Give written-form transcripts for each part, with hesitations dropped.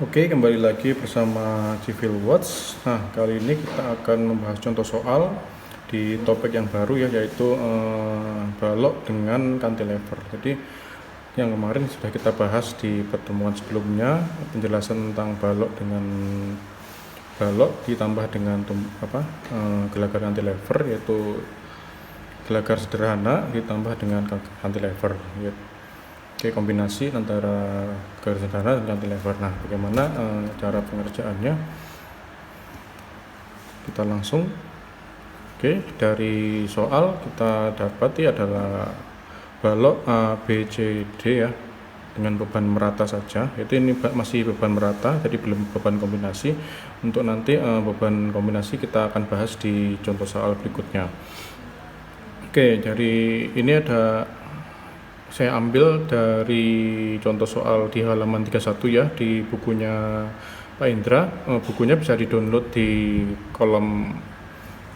Oke, kembali lagi bersama Civil Watch. Nah, kali ini kita akan membahas contoh soal di topik yang baru ya, yaitu balok dengan cantilever. Jadi, yang kemarin sudah kita bahas di pertemuan sebelumnya, penjelasan tentang balok dengan balok ditambah dengan gelagar cantilever, yaitu gelagar sederhana ditambah dengan cantilever. Oke, kombinasi antara gelagar sederhana dan cantilever. Nah, bagaimana cara pengerjaannya? Kita langsung. Oke, dari soal kita dapati adalah balok A, B, C, D ya, dengan beban merata saja. Itu ini masih beban merata, jadi belum beban kombinasi. Untuk nanti beban kombinasi kita akan bahas di contoh soal berikutnya. Oke, dari ini saya ambil dari contoh soal di halaman 31 ya, di bukunya Pak Indra. Bukunya bisa di-download di kolom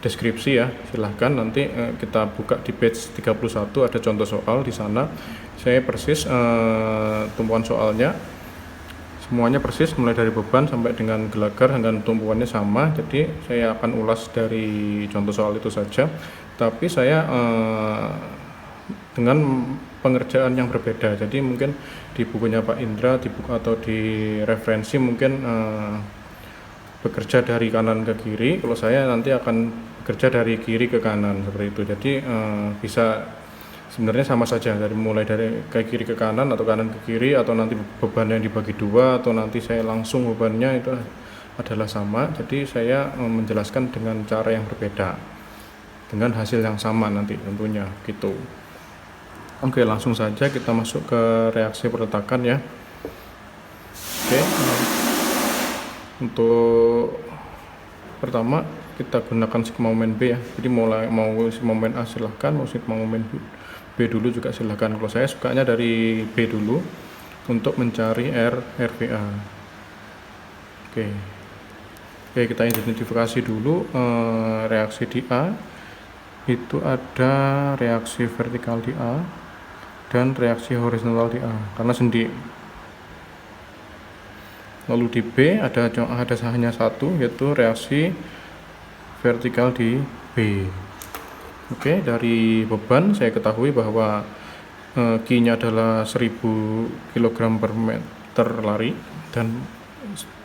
deskripsi ya, silahkan nanti kita buka di page 31, ada contoh soal di sana. Saya persis tumpuan soalnya semuanya persis, mulai dari beban sampai dengan gelagar dan tumpuannya sama. Jadi saya akan ulas dari contoh soal itu saja, tapi saya dengan pengerjaan yang berbeda. Jadi mungkin di bukunya Pak Indra, di buku atau di referensi mungkin bekerja dari kanan ke kiri. Kalau saya nanti akan bekerja dari kiri ke kanan seperti itu. Jadi bisa sebenarnya sama saja, mulai dari ke kiri ke kanan atau kanan ke kiri, atau nanti bebannya dibagi dua, atau nanti saya langsung bebannya itu adalah sama. Jadi saya menjelaskan dengan cara yang berbeda dengan hasil yang sama nanti tentunya gitu. Oke, langsung saja kita masuk ke reaksi perletakan ya. Oke, untuk pertama kita gunakan sigma momen B ya. Jadi mau sigma momen A silahkan, mau sigma momen B dulu juga silahkan. Kalau saya sukanya dari B dulu untuk mencari RVA. Oke, kita identifikasi dulu reaksi di A. Itu ada reaksi vertikal di A dan reaksi horizontal di A karena sendi. Lalu di B ada hanya satu, yaitu reaksi vertikal di B. Oke, dari beban saya ketahui bahwa Q-nya adalah 1000 kg per meter lari dan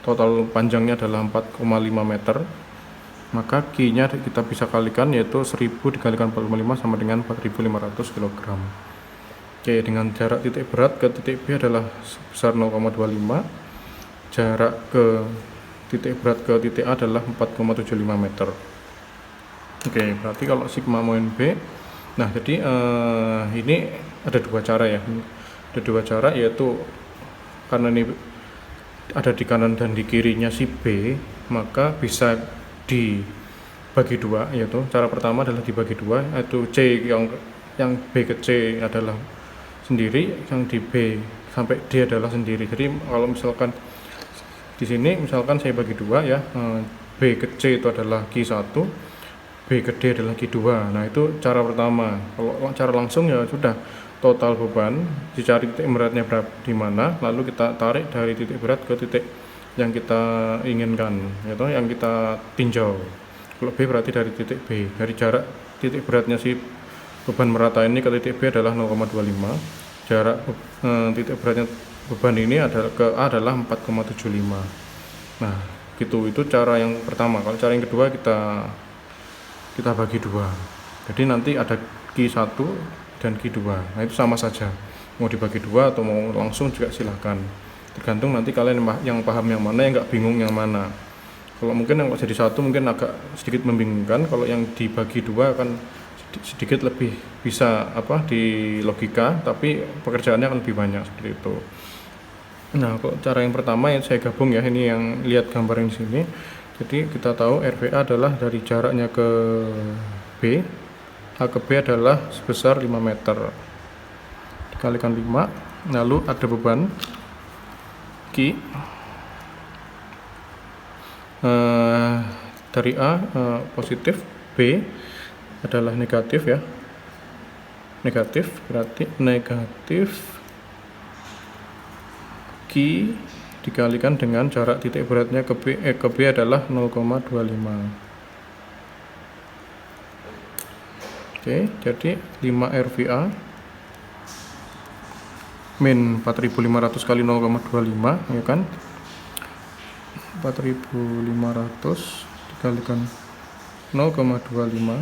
total panjangnya adalah 4,5 meter. Maka Q-nya kita bisa kalikan, yaitu 1000 dikalikan 45 sama dengan 4500 kg. Oke, dengan jarak titik berat ke titik B adalah sebesar 0,25. Jarak ke titik berat ke titik A adalah 4,75 meter. Oke, berarti kalau sigma momen B, nah jadi ini ada dua cara ya. Ada dua cara, yaitu karena ini ada di kanan dan di kirinya si B, maka bisa dibagi dua, yaitu cara pertama adalah dibagi dua, yaitu C yang B ke C adalah sendiri, yang di B sampai D adalah sendiri. Jadi kalau misalkan di sini misalkan saya bagi dua ya, B ke C itu adalah Q1, B ke D adalah Q2. Nah, itu cara pertama. Kalau cara langsung ya sudah, total beban dicari titik beratnya berapa di mana, lalu kita tarik dari titik berat ke titik yang kita inginkan, yaitu yang kita tinjau. Kalau B berarti dari titik B, dari jarak titik beratnya si beban merata ini ke titik B adalah 0,25. Jarak titik beratnya beban ini ke A adalah 4,75. Nah, gitu, itu cara yang pertama. Kalau cara yang kedua kita bagi dua. Jadi nanti ada Q1 dan Q2. Nah, itu sama saja. Mau dibagi dua atau mau langsung juga silahkan. Tergantung nanti kalian yang paham yang mana, yang nggak bingung yang mana. Kalau mungkin yang jadi satu mungkin agak sedikit membingungkan. Kalau yang dibagi dua akan sedikit lebih bisa di logika, tapi pekerjaannya akan lebih banyak seperti itu. Nah, kok cara yang pertama yang saya gabung ya, ini yang lihat gambar yang di sini. Jadi kita tahu RVA adalah dari jaraknya ke B, A ke B adalah sebesar 5 meter dikalikan 5, lalu ada beban Q dari A positif, B adalah negatif ya, negatif berarti negatif Q dikalikan dengan jarak titik beratnya ke B adalah 0,25. Oke, jadi 5 RVA min 4500 kali 0,25 ya kan, 4500 dikalikan 0,25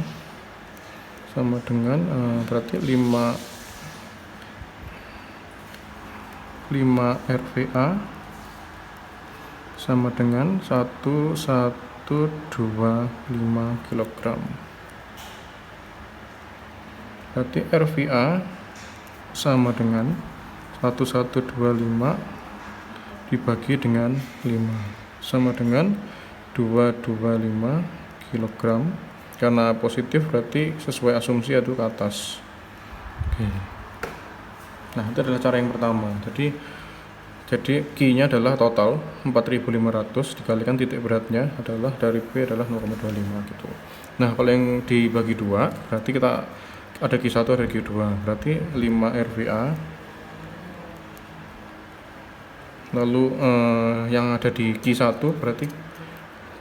sama dengan berarti 5 RVA sama dengan 1125 kg. Berarti RVA sama dengan 1125 dibagi dengan 5 sama dengan 225 kg. Karena positif berarti sesuai asumsi itu ke atas. Oke. Nah, itu adalah cara yang pertama. Jadi Q-nya adalah total 4500 dikalikan titik beratnya adalah dari B adalah 0,25 gitu. Nah, kalau yang dibagi 2 berarti kita ada Q1 ada Q2. Berarti 5 RVA. Lalu yang ada di Q1 berarti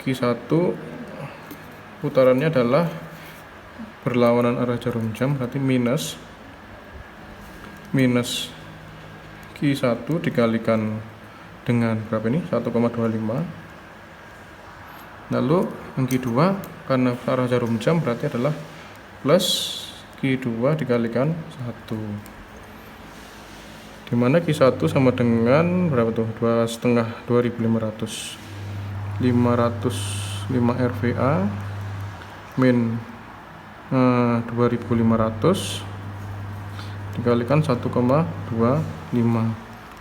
Q1 putarannya adalah berlawanan arah jarum jam, berarti minus Q1 dikalikan dengan berapa ini? 1,25. Lalu yang Q2 karena arah jarum jam berarti adalah plus Q2 dikalikan 1, dimana Q1 sama dengan berapa tuh? 2500 RVA min 2500 dikalikan 1,25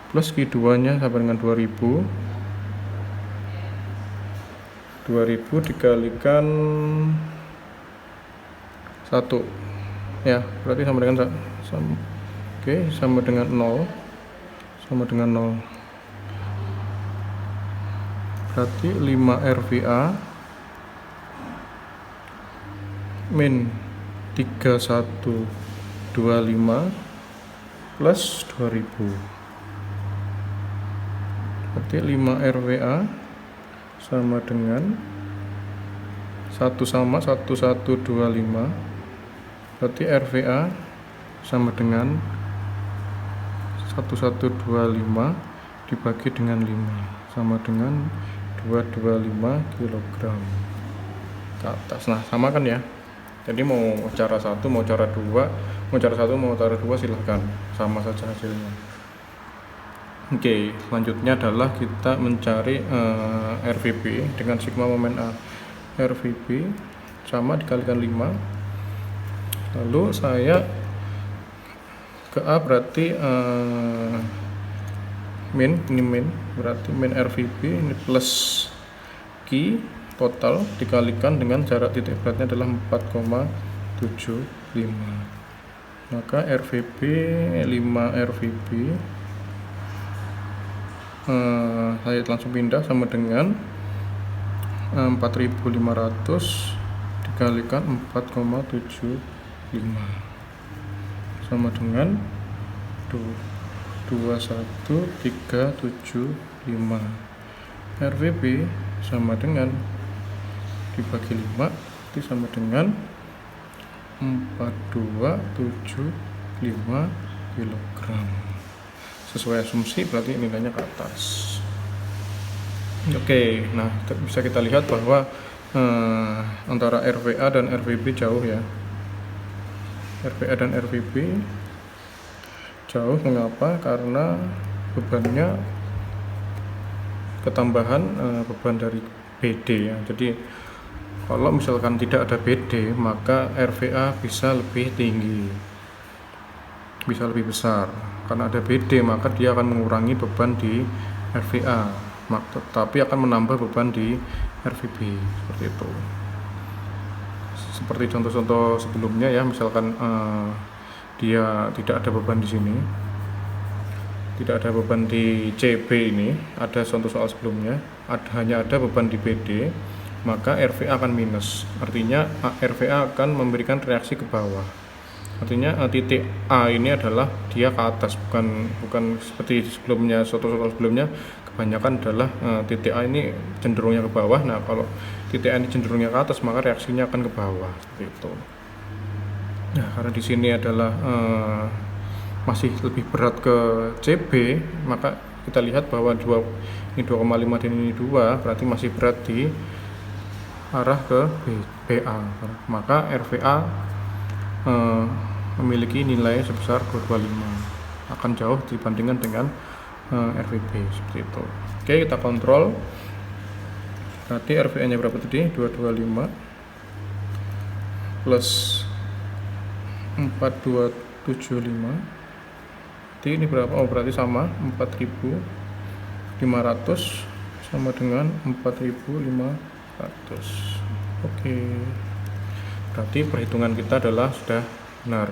plus Q2 nya sama dengan 2000 dikalikan 1 ya, berarti sama dengan sama dengan 0, berarti 5 RVA min 3125 plus 2000, berarti 5 RVA sama dengan 1125, berarti RVA sama dengan 1125 dibagi dengan 5 sama dengan 225 kg ke atas. Nah, sama kan ya. Jadi mau cara 1, mau cara 2, mau cara 1, mau cara 2 silahkan, sama saja hasilnya. Oke, selanjutnya adalah kita mencari RVP dengan sigma momen A. RVP sama dikalikan 5. Lalu saya ke A berarti ini berarti min RVP ini plus Q total dikalikan dengan jarak titik beratnya adalah 4,75. Maka RVP 5 RVP saya langsung pindah sama dengan 4500 dikalikan 4,75 sama dengan 21375. RVP sama dengan dibagi 5 itu sama dengan 4275 kg. Sesuai asumsi berarti nilainya ke atas. Oke, nah bisa kita lihat bahwa antara RVA dan RVP jauh ya. RVA dan RVP jauh, mengapa? Karena bebannya ketambahan beban dari BD ya. Jadi kalau misalkan tidak ada BD maka RVA bisa lebih tinggi, bisa lebih besar. Karena ada BD maka dia akan mengurangi beban di RVA, tapi akan menambah beban di RVP, seperti itu. Seperti contoh-contoh sebelumnya ya, misalkan dia tidak ada beban di sini, tidak ada beban di CB ini, ada contoh soal sebelumnya, hanya ada beban di BD, maka RVA akan minus. Artinya RVA akan memberikan reaksi ke bawah. Artinya titik A ini adalah dia ke atas, bukan seperti sebelumnya, contoh-contoh sebelumnya kebanyakan adalah titik A ini cenderungnya ke bawah. Nah, kalau titik A ini cenderungnya ke atas, maka reaksinya akan ke bawah seperti itu. Nah, karena di sini adalah masih lebih berat ke CB, maka kita lihat bahwa ini 2,5 dan ini 2, berarti masih berat di arah ke BA. Maka RVA memiliki nilai sebesar 225, akan jauh dibandingkan dengan RVB seperti itu. Oke, kita kontrol. Berarti RVA nya berapa tadi? 225 plus 4275. Jadi ini berapa? Oh, berarti sama, 4500 sama dengan 4500. Oke. Berarti perhitungan kita adalah sudah benar.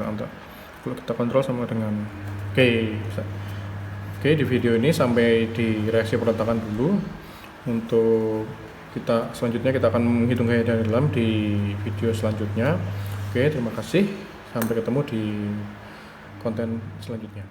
Kalau kita kontrol sama dengan oke. Oke, di video ini sampai di reaksi perletakan dulu. Untuk kita selanjutnya kita akan menghitung gaya dari dalam di video selanjutnya. Oke, terima kasih. Sampai ketemu di konten selanjutnya.